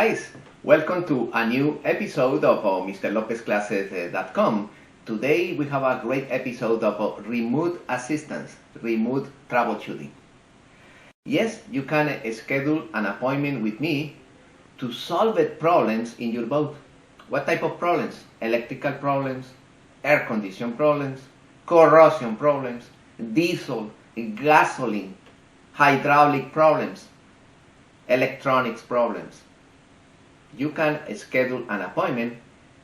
guys, welcome to a new episode of MrLopezClasses.com. Today we have a great episode of remote assistance, remote troubleshooting. Yes, you can schedule an appointment with me to solve problems in your boat. What type of problems? Electrical problems, air condition problems, corrosion problems, diesel, gasoline, hydraulic problems, electronics problems. You can schedule an appointment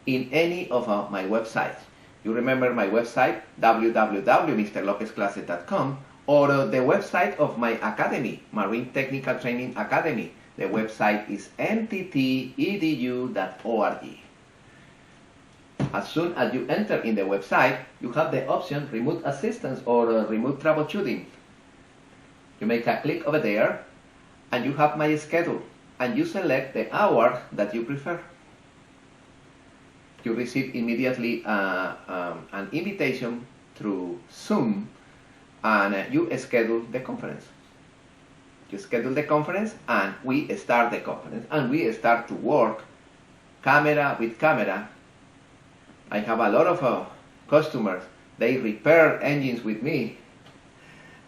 in any of my websites. You remember my website, www.mrlopezclasses.com, or the website of my academy, Marine Technical Training Academy. The website is mttedu.org. As soon as you enter in the website, you have the option remote assistance or remote troubleshooting. You make a click over there, and you have my schedule, and you select the hour that you prefer. You receive immediately an invitation through Zoom, and you schedule the conference. You schedule the conference, and we start the conference, and we start to work camera with camera. I have a lot of customers. They repair engines with me,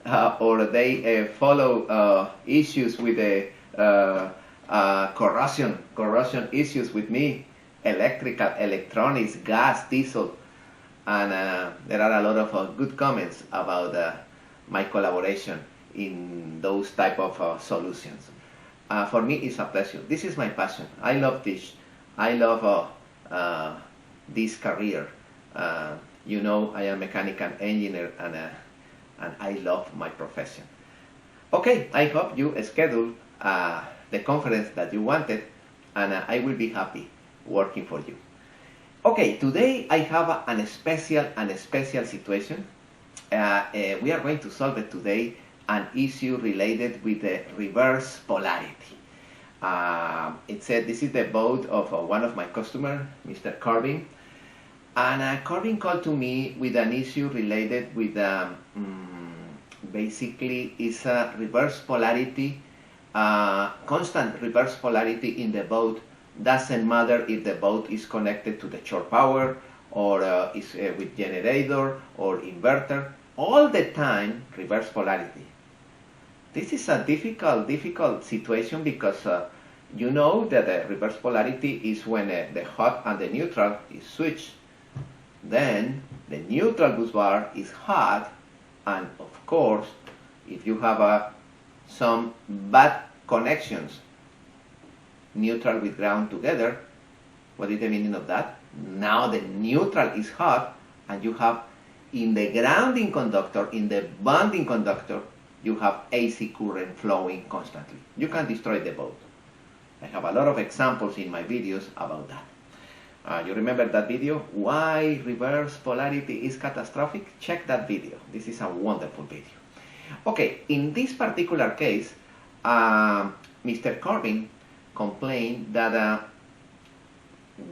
or they follow issues with the corrosion issues with me, electrical, electronics, gas, diesel, and there are a lot of good comments about my collaboration in those type of solutions. For me, it's a pleasure. This is my passion. I love this. I love this career. You know, I am a mechanical engineer, and I love my profession. Okay, I hope you schedule the conference that you wanted, and I will be happy working for you. Okay, today I have a special situation. We are going to solve it today, an issue related with the reverse polarity. It said this is the boat of one of my customers, Mr. Corbin. And Corbin called to me with an issue related with basically is a reverse polarity, constant reverse polarity in the boat. Doesn't matter if the boat is connected to the shore power or is with generator or inverter. All the time reverse polarity. This is a difficult situation because you know that the reverse polarity is when the hot and the neutral is switched. Then the neutral bus bar is hot, and of course, if you have some bad connections, neutral with ground together, what is the meaning of that? Now the neutral is hot, and you have in the grounding conductor, in the bonding conductor, you have AC current flowing constantly. You can destroy the boat. I have a lot of examples in my videos about that. You remember that video? Why reverse polarity is catastrophic? Check that video. This is a wonderful video. Okay, in this particular case, Mr. Corbin complained that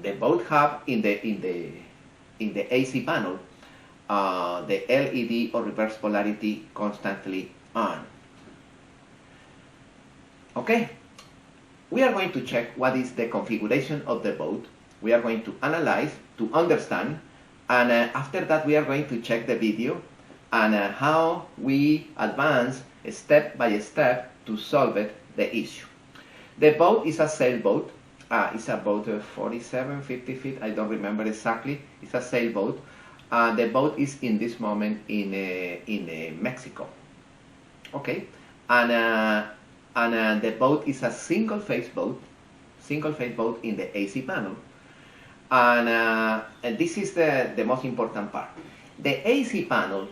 the boat have in the AC panel the LED or reverse polarity constantly on. Okay, we are going to check what is the configuration of the boat. We are going to analyze, to understand, and after that we are going to check the video and how we advance step by step to solve the issue. The boat is a sailboat. It's about 47, 50 feet. I don't remember exactly. It's a sailboat. The boat is in this moment in Mexico. Okay, and the boat is a single-phase boat in the AC panel. And this is the most important part. The AC panel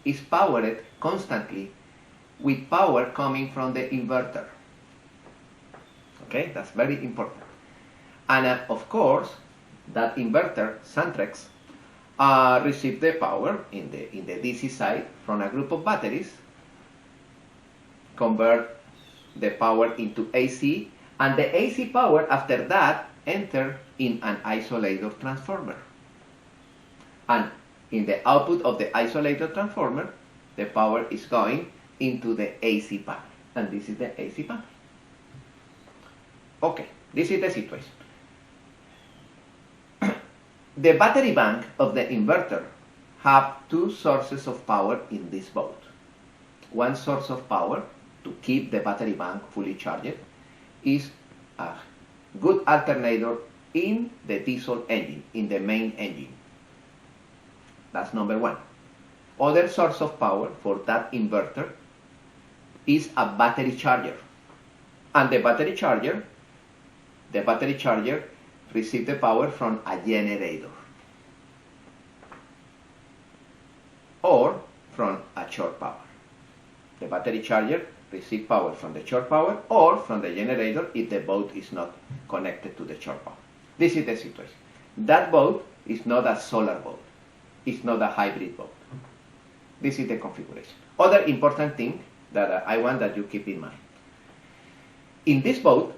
is powered constantly with power coming from the inverter. Okay, that's very important. And of course, that inverter, Santrex, receives the power in the DC side from a group of batteries, convert the power into AC, and the AC power after that enter in an isolator transformer. And in the output of the isolator transformer, the power is going into the AC panel. And this is the AC panel. Okay, this is the situation. The battery bank of the inverter have two sources of power in this boat. One source of power to keep the battery bank fully charged is a good alternator in the diesel engine, in the main engine. That's number one. Other source of power for that inverter is a battery charger. And the battery charger receives the power from a generator or from a shore power. The battery charger receives power from the shore power or from the generator if the boat is not connected to the shore power. This is the situation. That boat is not a solar boat. It's not a hybrid boat. This is the configuration. Other important thing that I want that you keep in mind. In this boat,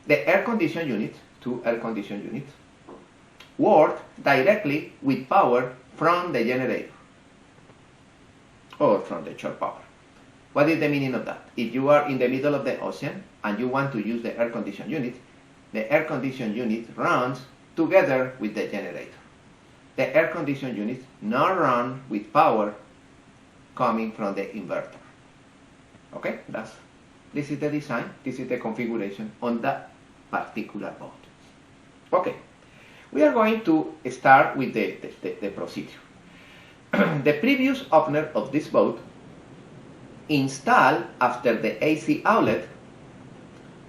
the air condition units, two air condition units, work directly with power from the generator or from the shore power. What is the meaning of that? If you are in the middle of the ocean and you want to use the air condition unit runs together with the generator. The air condition unit not run with power coming from the inverter. Okay, this is the design, this is the configuration on that particular boat. Okay, we are going to start with the procedure. The previous owner of this boat installed after the AC outlet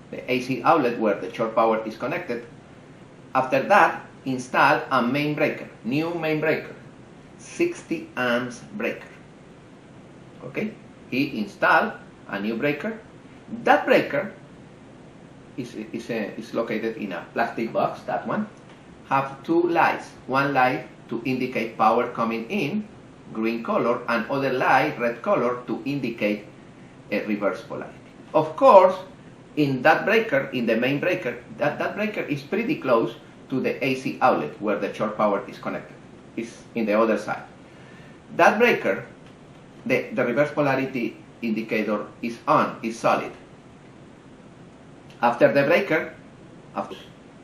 where the shore power is connected, after that install a main breaker, new main breaker, 60 amps breaker. Okay, he installed a new breaker. That breaker is located in a plastic box, that one. Have two lights, one light to indicate power coming in, green color, and other light, red color, to indicate a reverse polarity. Of course, in that breaker, in the main breaker, that breaker is pretty close to the AC outlet where the shore power is connected. It's in the other side. That breaker, the reverse polarity indicator is on, is solid. After the breaker,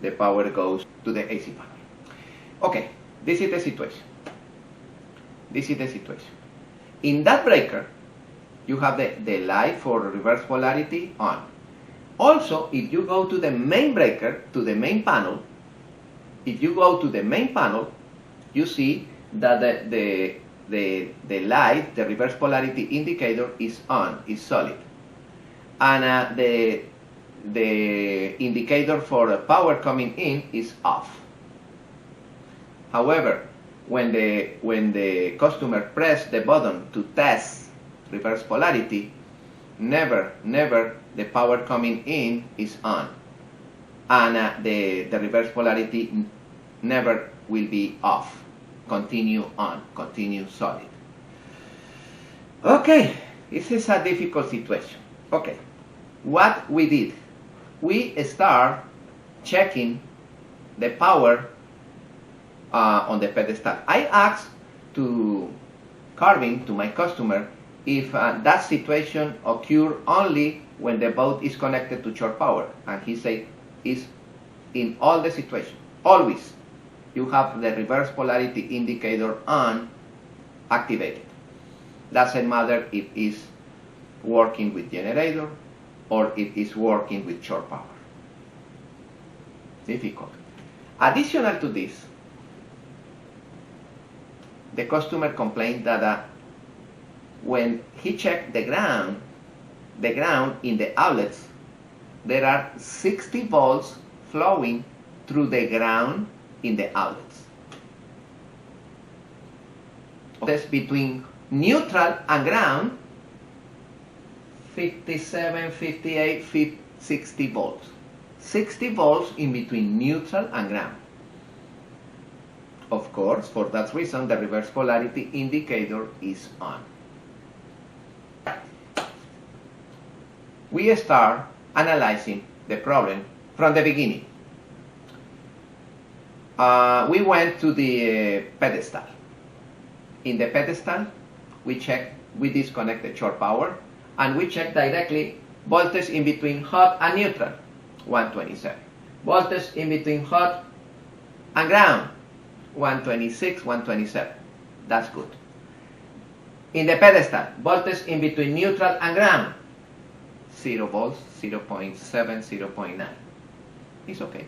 the power goes to the AC panel. Okay, this is the situation. This is the situation. In that breaker, you have the light for reverse polarity on. Also, if you go to the main breaker, to the main panel, if you go to the main panel, you see that the light, the reverse polarity indicator is on, is solid. And the indicator for power coming in is off. However, when the customer press the button to test reverse polarity, never the power coming in is on, and the reverse polarity never will be off. Continue on, continue solid. Okay, this is a difficult situation. Okay, what we did, we start checking the power on the pedestal. I asked to Carvin, to my customer, if that situation occur only when the boat is connected to shore power, and he said it's in all the situations. Always you have the reverse polarity indicator on, activated. Doesn't matter if it's working with generator or if it's working with shore power. Difficult. Additional to this, the customer complained that when he checked the ground in the outlets, there are 60 volts flowing through the ground in the outlets. That's between neutral and ground, 57, 58, 60 volts. 60 volts in between neutral and ground. Of course, for that reason, the reverse polarity indicator is on. We start analyzing the problem from the beginning. We went to the pedestal. In the pedestal, we disconnect the shore power, and we check directly voltage in between hot and neutral. 127. Voltage in between hot and ground, 126, 127. That's good. In the pedestal, voltage in between neutral and ground, 0 volts, 0.7, 0.9. It's okay.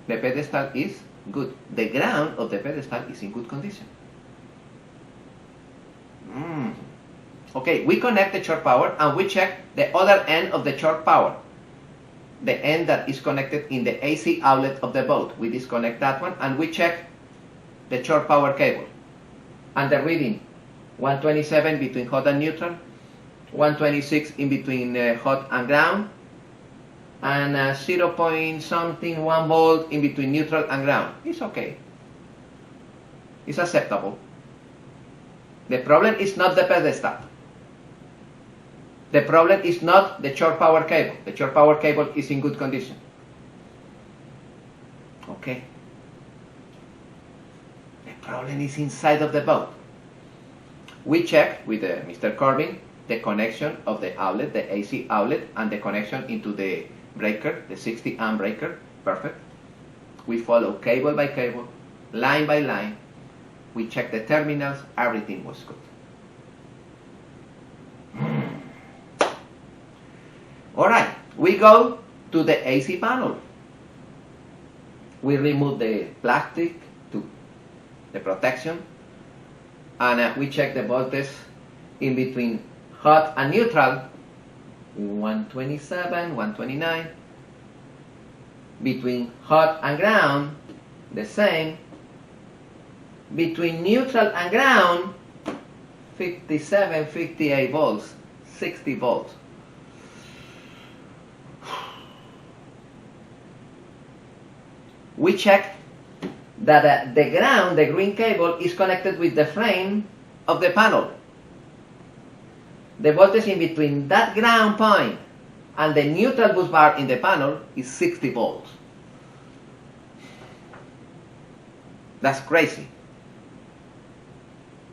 The pedestal is good. The ground of the pedestal is in good condition. Okay, we connect the short power and we check the other end of the short power. The end that is connected in the AC outlet of the boat. We disconnect that one and we check the short power cable. And the reading, 127 between hot and neutral, 126 in between hot and ground, and 0 point something 1 volt in between neutral and ground. It's okay. It's acceptable. The problem is not the pedestal. The problem is not the short power cable. The short power cable is in good condition. Okay. The problem is inside of the boat. We check with Mr. Corbin the connection of the outlet, the AC outlet, and the connection into the breaker, the 60 amp breaker. Perfect. We follow cable by cable, line by line. We check the terminals. Everything was good. Alright, we go to the AC panel. We remove the plastic to the protection and we check the voltage in between hot and neutral, 127, 129. Between hot and ground, the same. Between neutral and ground, 57, 58 volts, 60 volts. We check that the ground, the green cable, is connected with the frame of the panel. The voltage in between that ground point and the neutral bus bar in the panel is 60 volts. That's crazy.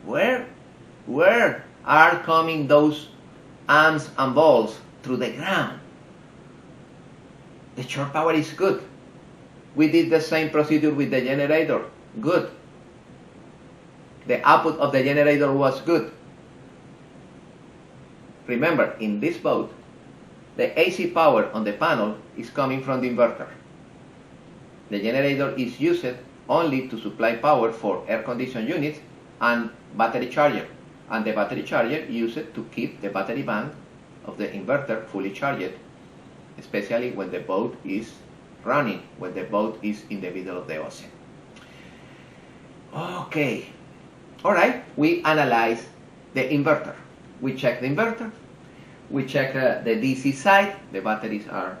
Where are coming those amps and volts through the ground? The short power is good. We did the same procedure with the generator. Good. The output of the generator was good. Remember, in this boat, the AC power on the panel is coming from the inverter. The generator is used only to supply power for air conditioning units and battery charger. And the battery charger used to keep the battery bank of the inverter fully charged, especially when the boat is running, when the boat is in the middle of the ocean. Okay. Alright, we analyze the inverter. We check the inverter. We check the DC side. The batteries are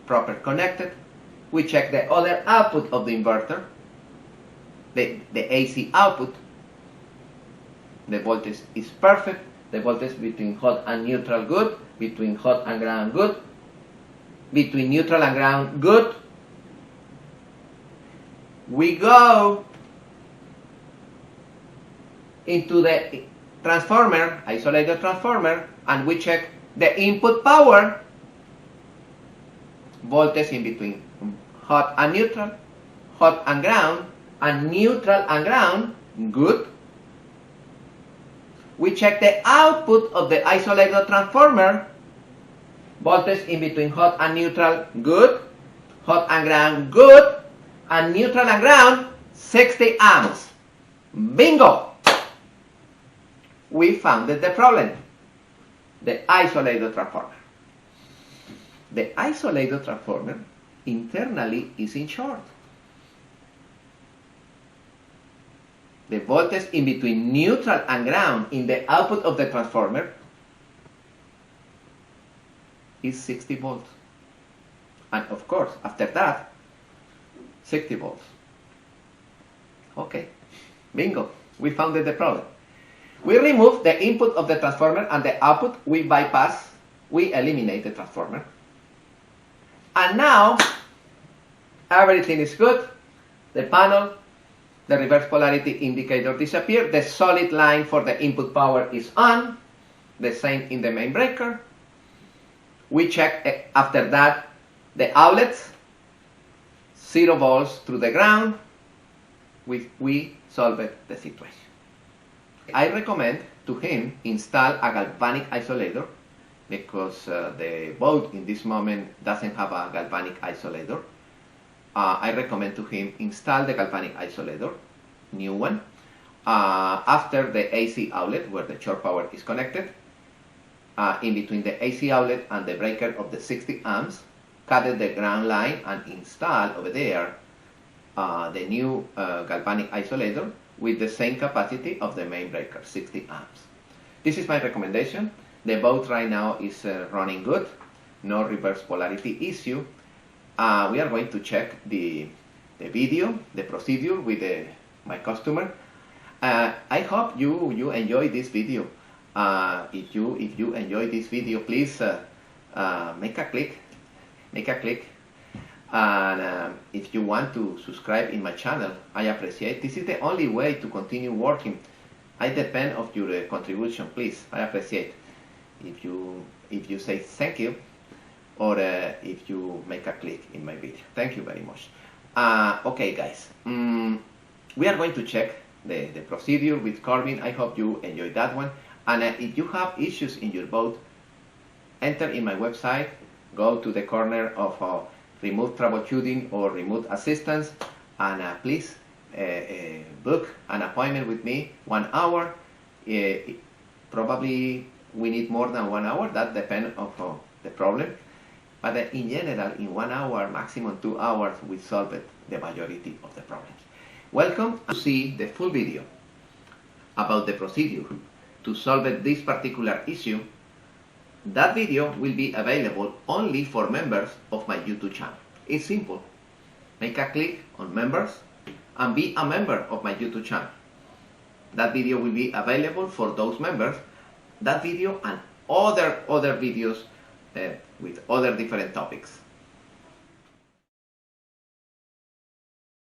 proper connected. We check the other output of the inverter, the AC output. The voltage is perfect. The voltage between hot and neutral, good. Between hot and ground, good. Between neutral and ground, good. We go into the transformer, isolated transformer, and we check the input power, voltage in between hot and neutral, hot and ground, and neutral and ground, good. We check the output of the isolated transformer, voltage in between hot and neutral, good. Hot and ground, good. And neutral and ground, 60 amps. Bingo! We found the problem. The isolated transformer. The isolated transformer internally is in short. The voltage in between neutral and ground in the output of the transformer is 60 volts. And of course, after that, 60 volts. Okay, bingo, we found the problem. We remove the input of the transformer and the output, we bypass, we eliminate the transformer. And now, everything is good. The panel, the reverse polarity indicator disappeared. The solid line for the input power is on. The same in the main breaker. We check after that the outlets, 0 volts through the ground, we solved the situation. I recommend to him install a galvanic isolator because the boat in this moment doesn't have a galvanic isolator. I recommend to him install the galvanic isolator, new one, after the AC outlet where the shore power is connected, in between the AC outlet and the breaker of the 60 amps, cut the ground line and install over there the new galvanic isolator with the same capacity of the main breaker, 60 amps. This is my recommendation. The boat right now is running good, no reverse polarity issue. We are going to check the video, the procedure with my customer. I hope you enjoy this video. If you enjoy this video, please make a click, and if you want to subscribe in my channel, I appreciate. This is the only way to continue working. I depend of your contribution, please. I appreciate if you say thank you, or if you make a click in my video. Thank you very much. Okay, guys, we are going to check the procedure with Corbin. I hope you enjoyed that one. And if you have issues in your boat, enter in my website, go to the corner of remote troubleshooting or remote assistance, and please book an appointment with me, 1 hour. Probably we need more than 1 hour, that depends on the problem. But in general, in 1 hour, maximum 2 hours, we solve the majority of the problems. Welcome to see the full video about the procedure to solve this particular issue. That video will be available only for members of my YouTube channel. It's simple. Make a click on members and be a member of my YouTube channel. That video will be available for those members. That video and other videos with other different topics.